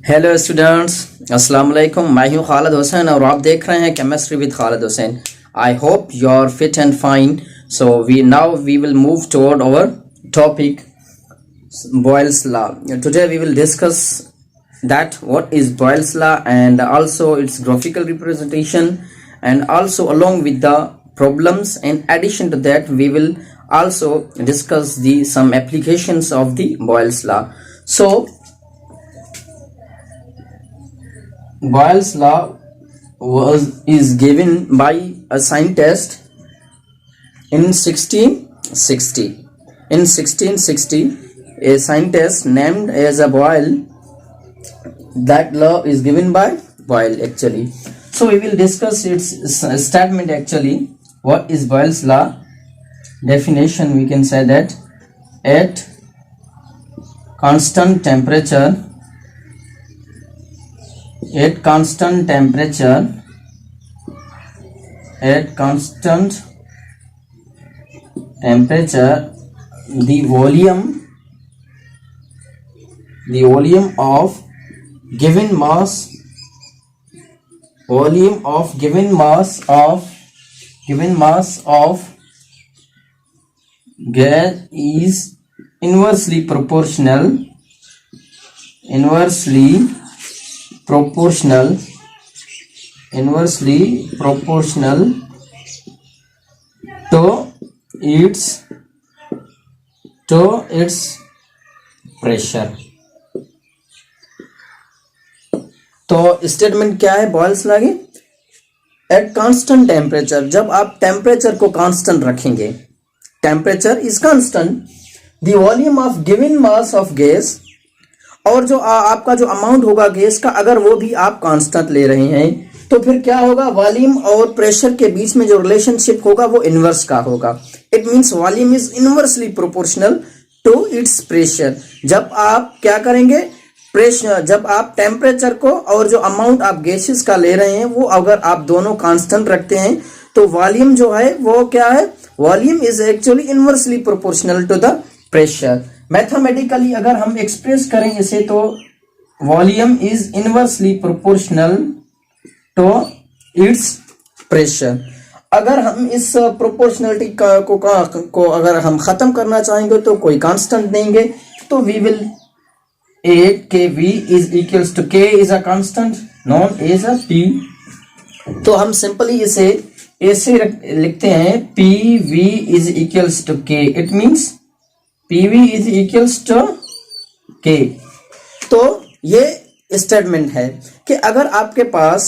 Hello students, अस्सलाम वालेकुम। मैं हूं खालिद हुसैन और आप देख रहे हैं chemistry with Khalid Hussain. I hope you are fit and fine. So we will move toward our topic Boyle's law. Today we will discuss that what is Boyle's law and also its graphical representation, and also along with the problems. In addition to that, we will also discuss the some applications of the Boyle's law. So Boyle's law is given by a scientist in 1660. In 1660, a scientist named as a Boyle. That law is given by Boyle actually. So we will discuss its statement actually. What is Boyle's law? Definition, we can say that at constant temperature, the volume of given mass of gas is inversely proportional to its pressure. तो statement क्या है Boyle's law की? Eight constant temperature, जब आप temperature को constant रखेंगे, temperature is constant, the volume of given mass of gas, और जो आपका जो अमाउंट होगा गैस का, अगर वो भी आप कांस्टेंट ले रहे हैं, तो फिर क्या होगा? वॉल्यूम और प्रेशर के बीच में जो रिलेशनशिप होगा वो इनवर्स का होगा. It means volume is inversely proportional to its pressure. जब आप क्या करेंगे? प्रेशर, जब आप टेम्परेचर को और जो अमाउंट आप गैसेस का ले रहे हैं वो अगर आप दोनों कांस्टेंट रखते हैं, तो वॉल्यूम जो है वो क्या है? Volume is actually inversely proportional to the pressure. Mathematically अगर हम एक्सप्रेस करें इसे, तो volume is inversely proportional to its pressure. अगर हम इस प्रोपोर्शनलिटी को अगर हम खत्म करना चाहेंगे तो कोई कांस्टेंट देंगे, तो we will k v is equals to k is a constant known as a p. तो हम सिंपली इसे ऐसे लिखते हैं, p v is equals to k. It means p v is equals to k. तो ये स्टेटमेंट है कि अगर आपके पास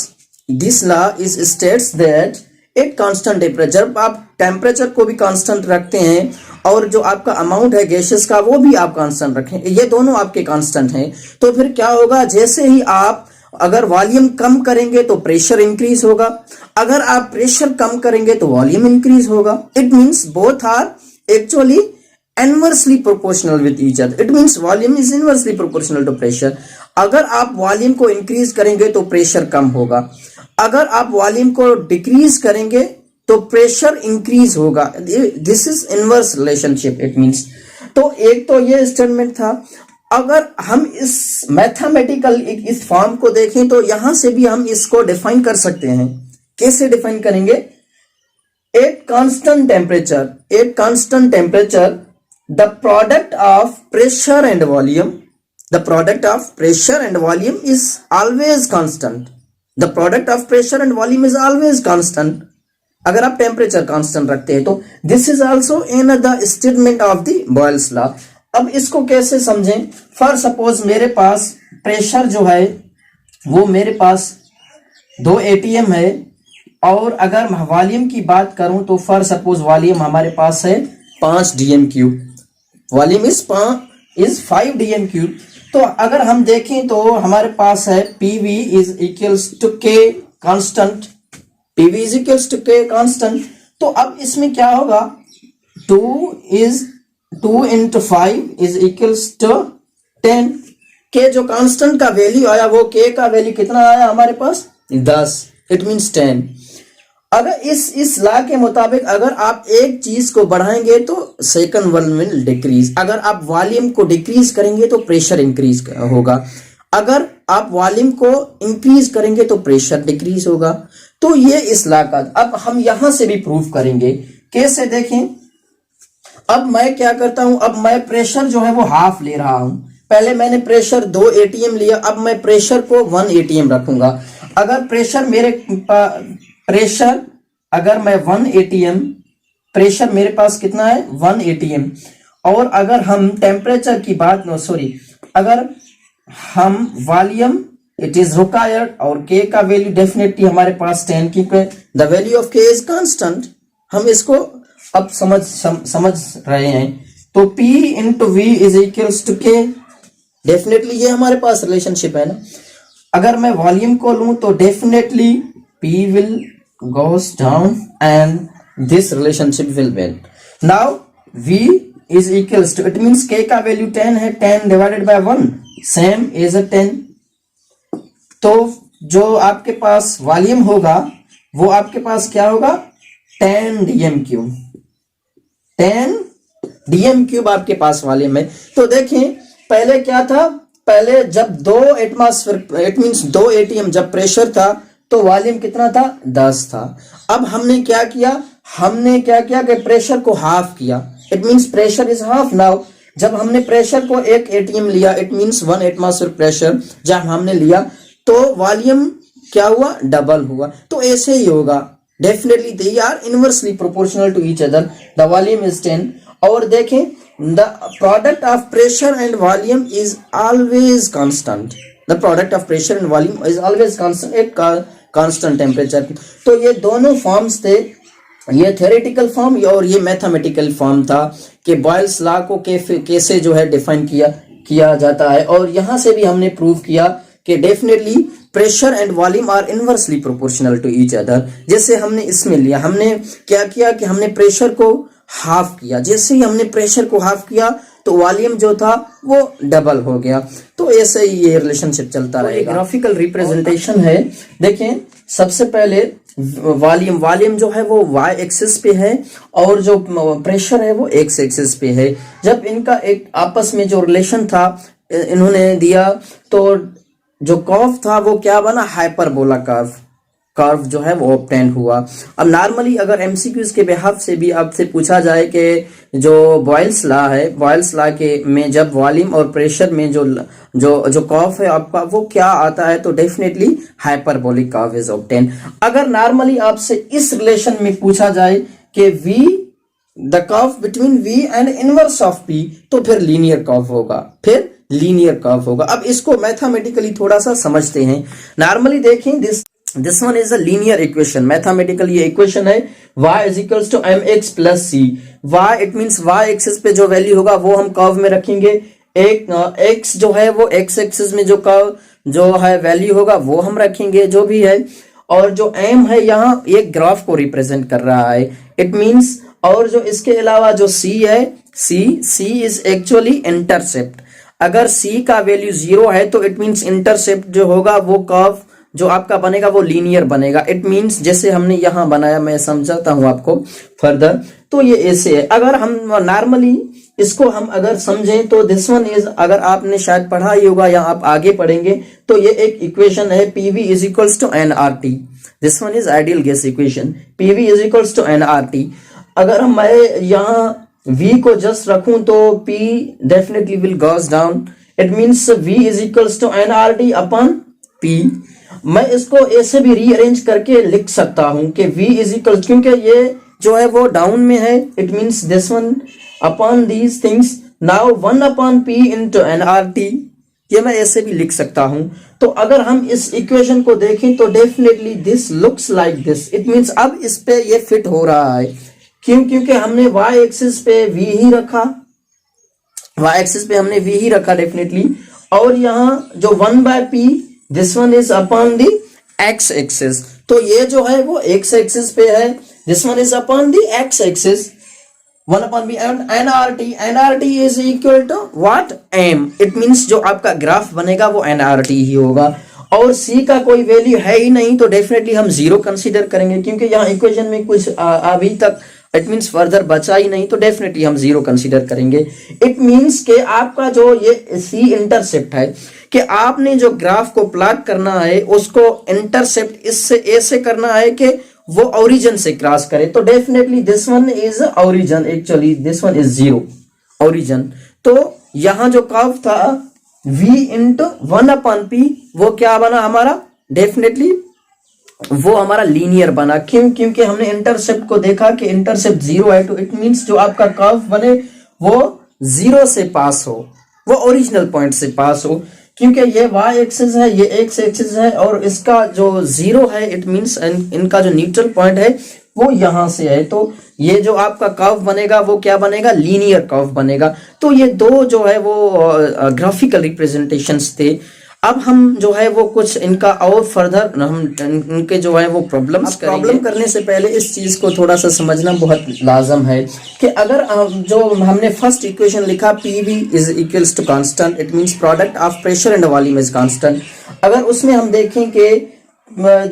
this law is states that at constant temperature, जब आप टेम्परेचर को भी कांस्टेंट रखते हैं और जो आपका अमाउंट है गैसेस का वो भी आप कांस्टेंट रखें, ये दोनों आपके कांस्टेंट हैं, तो फिर क्या होगा? जैसे ही आप अगर वॉल्यूम कम करेंगे तो प्रेशर इंक्रीज होगा, अगर आप प्रेशर कम करेंगे तो वॉल्यूम इंक्रीज होगा. It means both are actually inversely proportional with each other. It means volume is inversely proportional to pressure. अगर आप वॉल्यूम को इंक्रीज करेंगे तो प्रेशर कम होगा, अगर आप वॉल्यूम को डिक्रीज करेंगे तो प्रेशर इंक्रीज होगा. This is inverse relationship. It means, तो एक तो ये स्टेटमेंट था. अगर हम इस मैथमेटिकल इस फॉर्म को देखें तो यहां से भी हम इसको डिफाइन कर सकते हैं. कैसे डिफाइन करेंगे? Eight constant temperature the product of pressure and volume is always constant. The product of pressure and volume is always constant. अगर आप टेम्परेचर कांस्टेंट रखते हैं तो this is also in the statement of the Boyle's law. अब इसको कैसे समझें? For suppose मेरे पास प्रेशर जो है वो मेरे पास 2 atm है, और अगर वॉल्यूम की बात करूं तो फॉर सपोज वॉल्यूम हमारे पास है 5 dm cube. Volume is 5 dm cube. तो अगर हम देखें तो हमारे पास है PV is equals to K constant. PV is equals to K constant. तो अब इसमें क्या होगा? 2 into 5 is equals to 10. K जो कांस्टेंट का वैल्यू आया वो K का वैल्यू कितना आया हमारे पास? 10. It means 10. अगर इस लॉ के मुताबिक अगर आप एक चीज को बढ़ाएंगे तो सेकंड वन विल डिक्रीज, अगर आप वॉल्यूम को डिक्रीज करेंगे तो प्रेशर इंक्रीज होगा, अगर आप वॉल्यूम को इंक्रीज करेंगे तो प्रेशर डिक्रीज होगा। तो ये इस लॉ का अब हम यहां से भी प्रूफ करेंगे। कैसे देखें, अब मैं क्या करता हूं, अब मैं प्रेशर जो है वो हाफ ले रहा हूं। पहले मैंने प्रेशर 2 एटीएम लिया, अब मैं प्रेशर को 1 एटीएम रखूंगा। अगर प्रेशर अगर मैं 1 एटीएम, प्रेशर मेरे पास कितना है 1 एटीएम, और अगर हम टेम्परेचर की बात अगर हम वॉल्यूम इट इज रिक्वायर्ड और के का वैल्यू डेफिनेटली हमारे पास 10, क्योंकि the value of K is constant. हम इसको अब समझ रहे हैं। तो P into V is equals to K, definitely ये हमारे पास रिलेशनशिप है ना। अगर मैं वॉल्यूम को लूं तो definitely P will goes down and this relationship will win. Now V is equals to, it means K का वैल्यू 10 है, 10 divided by 1 same is a 10। तो जो आपके पास वॉल्यूम होगा वो आपके पास क्या होगा 10 dm क्यूब, 10 dm क्यूब आपके पास वॉल्यूम है। तो देखें पहले क्या था, पहले जब 2 एटमॉस्फेयर इट मींस 2 एटीएम जब प्रेशर था तो वॉल्यूम कितना था 10 था। अब हमने क्या किया कि प्रेशर को हाफ किया, it means pressure is half now. जब हमने प्रेशर को 1 एटीएम लिया, इट मींस 1 एटमॉस्फेयर प्रेशर जब हमने लिया तो वॉल्यूम क्या हुआ डबल हुआ। तो ऐसे ही होगा, definitely they are inversely proportional to each other. The volume is 10 और देखें the product of pressure and volume is always constant. The product of pressure and volume is always constant at constant temperature। तो ये दोनों forms थे, ये theoretical form और ये mathematical form था कि बॉयल्स लॉ को कैसे जो है डिफाइन किया जाता है। और यहां से भी हमने प्रूव किया कि definitely pressure and volume are inversely proportional to each other. जैसे हमने इसमें लिया, हमने क्या किया कि हमने प्रेशर को हाफ किया, जैसे ही हमने प्रेशर को हाफ किया तो वॉल्यूम जो था वो डबल हो गया। तो ऐसे ही ये रिलेशनशिप चलता रहेगा। ग्राफिकल रिप्रेजेंटेशन है, देखें सबसे पहले वॉल्यूम जो है वो y एक्सिस पे है और जो प्रेशर है वो x एक्सिस पे है। जब इनका एक आपस में जो रिलेशन था इन्होंने दिया तो जो कर्व था वो क्या बना हाइपरबोला कर्व जो है वो ऑब्टेन हुआ। अब नॉर्मली अगर एमसीक्यूज के बिहाफ से भी आपसे पूछा जाए कि जो बॉयल्स लॉ है, बॉयल्स लॉ के में जब वॉल्यूम और प्रेशर में जो कर्व है आपका वो क्या आता है, तो definitely hyperbolic curve is obtain. अगर नॉर्मली आपसे इस रिलेशन में पूछा जाए कि V the curve between V and inverse of P, तो फिर लीनियर कर्व होगा। अब इसको मैथमेटिकली थोड़ा सा समझते हैं। नॉर्मली देखें this one is a linear equation, mathematical ये इक्वेशन है y is equals to mx plus c। y it means y axis पे जो वैल्यू होगा वो हम कर्व में रखेंगे, एक x जो है वो x एक्सिस में जो कर्व जो है वैल्यू होगा वो हम रखेंगे जो भी है। और जो m है यहाँ एक ग्राफ को रिप्रेजेंट कर रहा है, इट मींस। और जो इसके अलावा जो c है, c इज एक्चुअली इंटरसेप्ट। अगर c का वैल्यू 0 है तो इट मींस इंटरसेप्ट जो होगा वो कर्व जो आपका बनेगा वो लीनियर बनेगा। इट मींस जैसे हमने यहाँ बनाया, मैं समझाता हूँ आपको फर्दर। तो ये ऐसे है। अगर हम नॉर्मली इसको हम अगर समझें तो दिस वन इज, अगर आपने शायद पढ़ा ही होगा या आप आगे पढ़ेंगे तो ये एक इक्वेशन है PV is equals to nRT। This one is ideal gas equation, PV is equals to nRT। अगर मैं यहाँ V को जस्ट रखूं तो P definitely will goes down, it means V is equals to nRT upon P। मैं इसको ऐसे भी रीअरेंज करके लिख सकता हूं कि V इज इक्वल, क्योंकि ये जो है वो डाउन में है, it means this one upon these things. Now 1 upon P into nRT, ये मैं ऐसे भी लिख सकता हूं। तो अगर हम इस इक्वेशन को देखें तो definitely this looks like this, it means अब इस पे ये फिट हो रहा है। क्योंकि हमने y एक्सिस पे V ही रखा, y एक्सिस पे हमने V ही रखा डेफिनेटली। और यहाँ जो 1/P this one is upon the x axis, तो ये जो है वो x एक्सिस पे है, this one is upon the x axis. 1 upon B and nRT is equal to what m, it means जो आपका ग्राफ बनेगा वो nRT ही होगा। और c का कोई वैल्यू है ही नहीं तो डेफिनेटली हम 0 कंसीडर करेंगे, क्योंकि यहाँ इक्वेशन में कुछ अभी तक इट मीन्स फर्दर बचा ही नहीं, तो डेफिनेटली हम जीरो कंसीडर करेंगे। इट मीन्स के आपका जो ये सी इंटरसेप्ट है कि आपने जो ग्राफ को प्लॉट करना है उसको इंटरसेप्ट इससे ऐसे करना है कि वो ओरिजिन से क्रॉस करे, तो definitely this one is origin, actually this one is zero origin. तो यहां जो कर्व था v इंटू 1/p वो क्या बना हमारा, डेफिनेटली वो हमारा लीनियर बना। क्यों? क्योंकि हमने इंटरसेप्ट को देखा कि इंटरसेप्ट जीरो है, तो इट मींस जो आपका कर्व बने वो जीरो से पास हो, वो ओरिजिनल पॉइंट से पास हो। क्योंकि ये y एक्सिस है, ये x एक्सिस है और इसका जो जीरो है, इट मींस इनका जो न्यूट्रल पॉइंट है वो यहां से है, तो ये जो आपका कर्व बनेगा वो क्या बनेगा, लीनियर कर्व बनेगा। तो ये दो जो है वो ग्राफिकल रिप्रेजेंटेशंस थे। अब हम जो है वो कुछ इनका और फर्दर हम इनके जो है वो प्रॉब्लम्स करेंगे। प्रॉब्लम करने से पहले इस चीज को थोड़ा सा समझना बहुत लाजम है कि अगर जो हमने फर्स्ट इक्वेशन लिखा PV is equals to constant, it means product of pressure and volume is constant. अगर उसमें हम देखें कि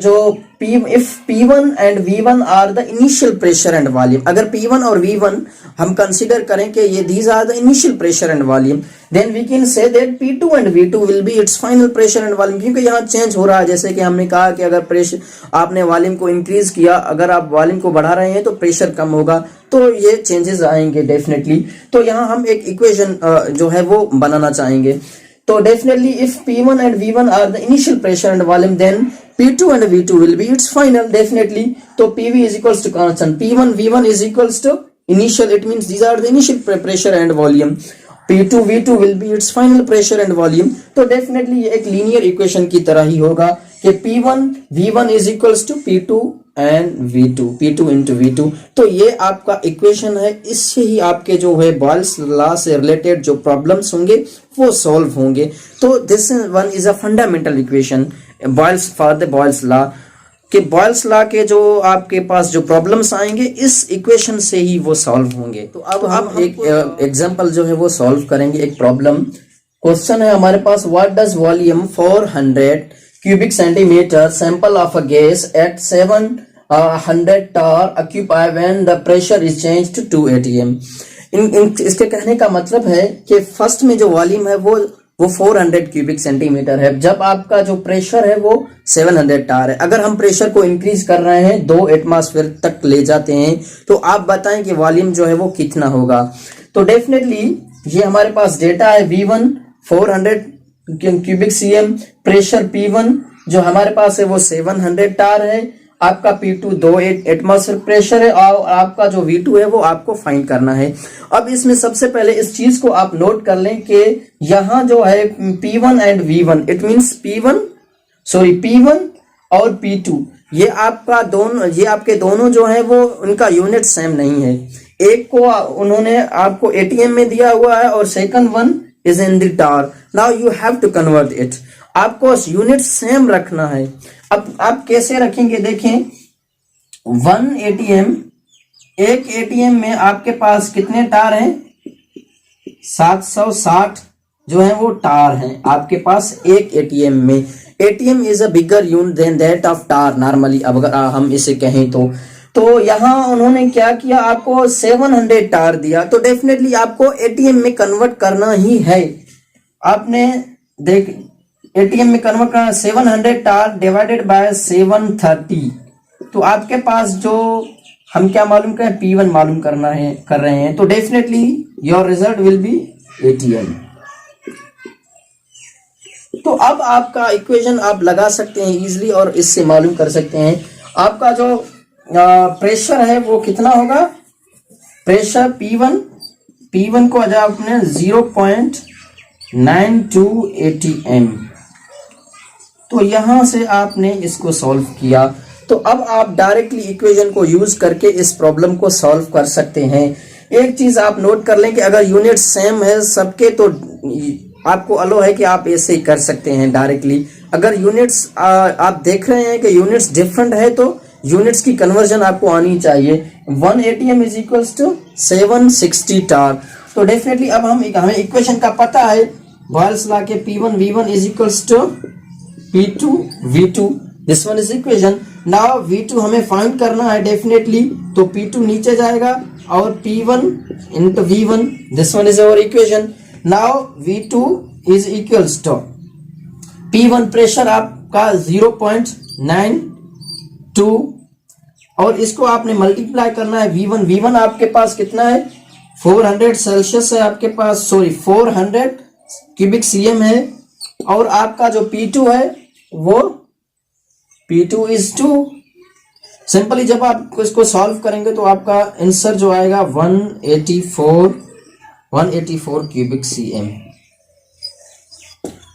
जो if P1 and V1 are the initial pressure and volume, अगर P1 और V1 हम कंसीडर करें कि ये these are the initial pressure and volume, then we can say that P2 and V2 will be its final pressure and volume। क्योंकि यहाँ change हो रहा है, जैसे कि हमने कहा कि अगर प्रेशर आपने वॉल्यूम को इंक्रीज किया, अगर आप वॉल्यूम को बढ़ा रहे हैं तो प्रेशर कम होगा, तो ये चेंजेस आएंगे डेफिनेटली। तो यहाँ हम एक इक्वेशन जो है वो बनाना चाहेंगे। तो definitely if P1 and V1 are the initial pressure and volume, then P2 and V2 will be its final, definitely। तो PV is equals to constant, P1 V1 is equals to initial, it means these are the initial pressure and volume, P2 V2 will be its final pressure and volume। तो definitely ये एक linear equation की तरह ही होगा कि P1 V1 is equals to P2 and V2, P2 into V2। तो ये आपका इक्वेशन है, इससे ही आपके जो है बॉयल्स लॉ से रिलेटेड जो प्रॉब्लम्स होंगे वो सॉल्व होंगे। तो this one is a fundamental equation Boyle's for the Boyle's law, कि बॉयल्स लॉ के जो आपके पास जो प्रॉब्लम्स आएंगे इस इक्वेशन से ही वो सॉल्व होंगे। तो अब हम एक एग्जांपल जो है वो सॉल्व करेंगे, एक प्रॉब्लम। क्वेश्चन है हमारे पास, what does volume 400 cubic centimeter sample of a gas at 700 tar occupy when the pressure is changed to 2 atm। इसके कहने का मतलब है कि फर्स्ट में जो वॉल्यूम है वो 400 क्यूबिक सेंटीमीटर है, जब आपका जो प्रेशर है वो 700 टार है। अगर हम प्रेशर को इंक्रीज कर रहे हैं 2 एटमॉस्फेयर तक ले जाते हैं, तो आप बताएं कि वॉल्यूम जो है वो कितना होगा। तो डेफिनेटली ये हमारे पास डेटा है, V1 400 cubic cm, pressure P1 जो हमारे पास है वो 700 टार है, आपका P2 2 एटमॉस्फेयर प्रेशर है, और आपका जो V2 है वो आपको फाइंड करना है। अब इसमें सबसे पहले इस चीज को आप नोट कर लें कि यहाँ जो है P1 and V1, it means P1 और P2 ये आपका दोनों, ये आपके दोनों जो है वो उनका यूनिट सेम नहीं है। एक को उन्होंने आपको ATM में दिया हुआ है और second one is in the torr. Now you have to convert it, आपको यूनिट सेम रखना है। अब आप कैसे रखेंगे, देखें 1 ATM, एक ATM में आपके पास कितने टार हैं, 760 जो है वो टार हैं आपके पास एक ATM में। ATM is a bigger unit than that of torr normally, अब अगर हम इसे कहें तो यहाँ उन्होंने क्या किया, आपको 700 टार दिया, तो डेफिनेटली आपको ATM में कन्वर्ट करना ही है। आपने देख ATM में कन्वर्ट करना, 700 टार डिवाइडेड बाय 730, तो आपके पास जो हम क्या मालूम करें, P1 मालूम कर रहे हैं, तो definitely your result will be ATM। तो अब आपका इक्वेशन आप लगा सकते हैं इजीली और इससे मालूम कर सकते हैं आपका जो प्रेशर है वो कितना होगा। प्रेशर P1 को अगर आपने 0.92 ATM, तो यहां से आपने इसको सॉल्व किया, तो अब आप डायरेक्टली इक्वेशन को यूज करके इस प्रॉब्लम को सॉल्व कर सकते हैं। एक चीज आप नोट कर लें कि अगर यूनिट सेम है सबके, तो आपको अलो है कि आप ऐसे ही कर सकते हैं डायरेक्टली। अगर यूनिट्स आप देख रहे हैं कि यूनिट्स डिफरेंट है, तो यूनिट्स की कन्वर्जन आपको आनी चाहिए। 1 ATM इज इक्वल्स टू 760 टार। तो डेफिनेटली अब हमें इक्वेशन का पता है, बॉयल्स लॉ के P1 V1 is equals to P2 V2, this one is equation. Now V2 हमें फाइंड करना है डेफिनेटली, तो P2 नीचे जाएगा और P1 into V1, this one is our equation. Now V2 is equals to P1 pressure आपका 0.92 और इसको आपने मल्टीप्लाई करना है V1। V1 आपके पास कितना है, 400 सेल्सियस है आपके पास, सॉरी 400 क्यूबिक सीएम है। और आपका जो P2 है वो P2 इज 2। सिंपली जब आप इसको सॉल्व करेंगे तो आपका आंसर जो आएगा 184 क्यूबिक सीएम।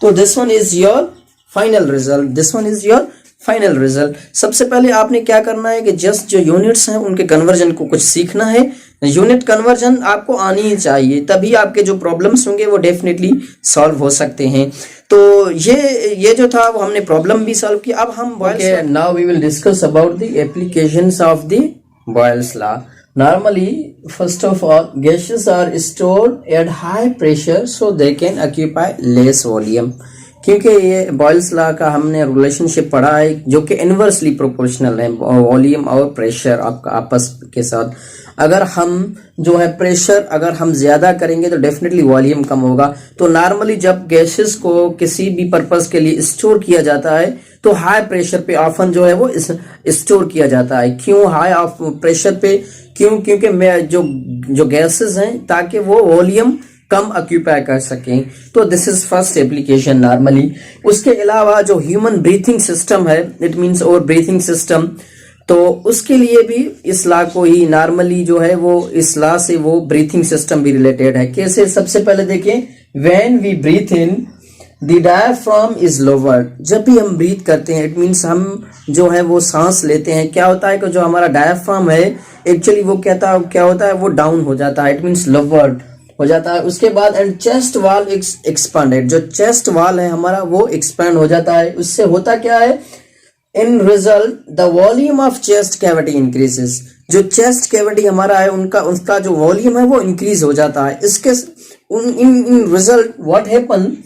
तो this one is your final result, this one is your final result. सबसे पहले आपने क्या करना है कि जस्ट जो यूनिट्स हैं उनके कन्वर्जन को कुछ सीखना है। यूनिट कन्वर्जन आपको आनी ही चाहिए, तभी आपके जो प्रॉब्लम्स होंगे वो डेफिनेटली सॉल्व हो सकते हैं। तो ये जो था वो हमने प्रॉब्लम भी सॉल्व किया। अब हम now we will discuss about the applications of the Boyle's law. Normally, first of all, gases are stored at high pressure so they can occupy less volume. क्योंकि ये बॉयल्स लॉ का हमने relationship पढ़ा है जो कि इनवर्सली प्रोपोर्शनल है volume और प्रेशर आपका आपस के साथ। अगर हम जो है प्रेशर अगर हम ज्यादा करेंगे तो डेफिनेटली वॉल्यूम कम होगा। तो नॉर्मली जब गैसेस को किसी भी पर्पस के लिए स्टोर किया जाता है तो हाई प्रेशर पे ऑफन जो है वो स्टोर किया जाता है। क्यों हाई प्रेशर पे, क्यों? क्योंकि जो गैसेस हैं ताकि वो वॉल्यूम कम ऑक्यूपाई कर सकें। तो this is first application normally. उसके अलावा जो ह्यूमन ब्रीथिंग सिस्टम है, इट मींस और ब्रीथिंग सिस्टम, तो उसके लिए भी इस लॉ को ही नॉर्मली जो है वो इस लॉ से वो ब्रीथिंग सिस्टम भी रिलेटेड है। कैसे? सबसे पहले देखें, when we breathe in the diaphragm is lowered. जब भी हम ब्रीथ करते हैं इट मींस हम जो है वो सांस लेते हैं, क्या होता है कि जो हमारा डायफ्राम है एक्चुअली वो क्या होता है वो डाउन हो जाता है, इट मींस लोवर्ड हो जाता है। उसके बाद एंड चेस्ट वॉल एक्सपांडेड, जो चेस्ट वॉल है हमारा वो एक्सपैंड हो जाता है। उससे होता क्या है, इन result the volume of chest cavity increases. जो चेस्ट कैविटी हमारा है उसका जो वॉल्यूम है वो इंक्रीज हो जाता है। इसके इन result what happen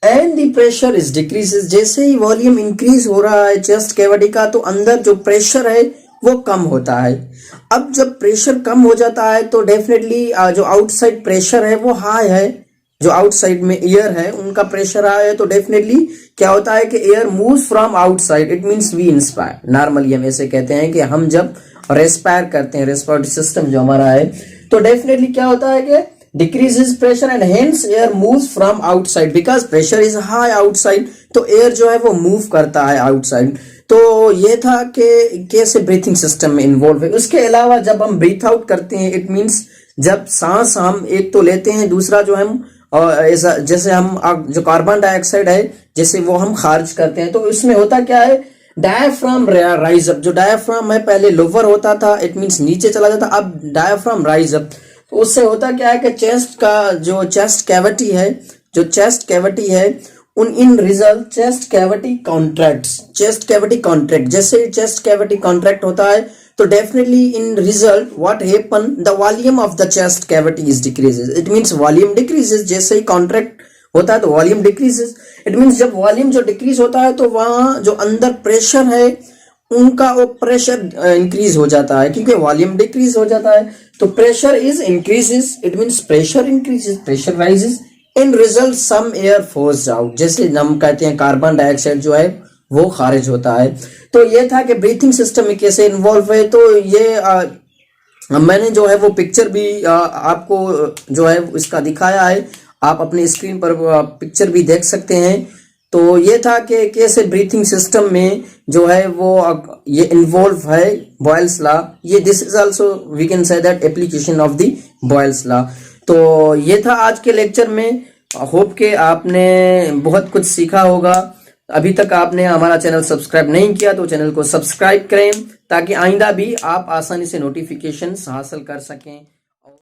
and the pressure is decreases. जैसे ही वॉल्यूम इंक्रीज हो रहा है चेस्ट कैविटी का तो अंदर जो प्रेशर है वो कम होता है। अब जब प्रेशर कम हो जाता है तो डेफिनेटली जो आउटसाइड प्रेशर है वो हाई है, जो आउटसाइड में एयर है उनका प्रेशर हाई है। तो डेफिनेटली क्या होता है कि air moves from outside, it means we inspire. Normally हम ऐसे कहते हैं कि हम जब रेस्पायर करते हैं, रेस्पिरेटरी सिस्टम जो हमारा है, तो डेफिनेटली क्या होता है कि decreases pressure and hence air moves from outside because pressure is high outside। तो एयर जो है वो मूव करता है आउटसाइड। तो ये था कि कैसे ब्रीथिंग सिस्टम में इन्वॉल्व है। उसके अलावा जब हम ब्रीथ आउट करते हैं इट मींस जब सांस हम एक तो लेते हैं, दूसरा जो हम ऐसा जैसे हम जो कार्बन डाइऑक्साइड है जैसे वो हम खारिज करते हैं। तो इसमें होता क्या है, डायफ्राम राइज अप। जो डायफ्राम है पहले लोअर होता था, इट मींस नीचे चला जाता, अब डायफ्राम राइज अप। तो उससे होता क्या है कि चेस्ट का जो चेस्ट कैविटी है, जो चेस्ट कैविटी है इन result chest cavity contracts, chest cavity contract. जैसे चेस्ट कैविटी कॉन्ट्रैक्ट होता है तो definitely in result what happen the volume of the chest cavity is decreases, it means volume decreases. जैसे ही contract होता है तो वॉल्यूम डिक्रीजेस, इट मींस जब volume जो डिक्रीज होता है तो वहां जो अंदर प्रेशर है उनका वो प्रेशर इंक्रीज हो जाता है क्योंकि वॉल्यूम डिक्रीज हो जाता है। तो pressure is increases, it means pressure increases, pressure rises. In result some air force out, जैसे हम कहते हैं कार्बन डाइऑक्साइड जो है वो खारिज होता है। तो ये था कि ब्रीथिंग सिस्टम में कैसे इन्वॉल्व है। तो ये मैंने जो है वो पिक्चर भी आपको जो है इसका दिखाया है, आप अपनी स्क्रीन पर पिक्चर भी देख सकते हैं। तो ये था कि कैसे ब्रीथिंग सिस्टम में जो है वो ये इन्वॉल्व है बॉयल्स लॉ। ये this is also we can say that application of the Boyle's law. तो ये था आज के लेक्चर में। होप के आपने बहुत कुछ सीखा होगा। अभी तक आपने हमारा चैनल सब्सक्राइब नहीं किया तो चैनल को सब्सक्राइब करें ताकि आइंदा भी आप आसानी से नोटिफिकेशंस हासिल कर सकें।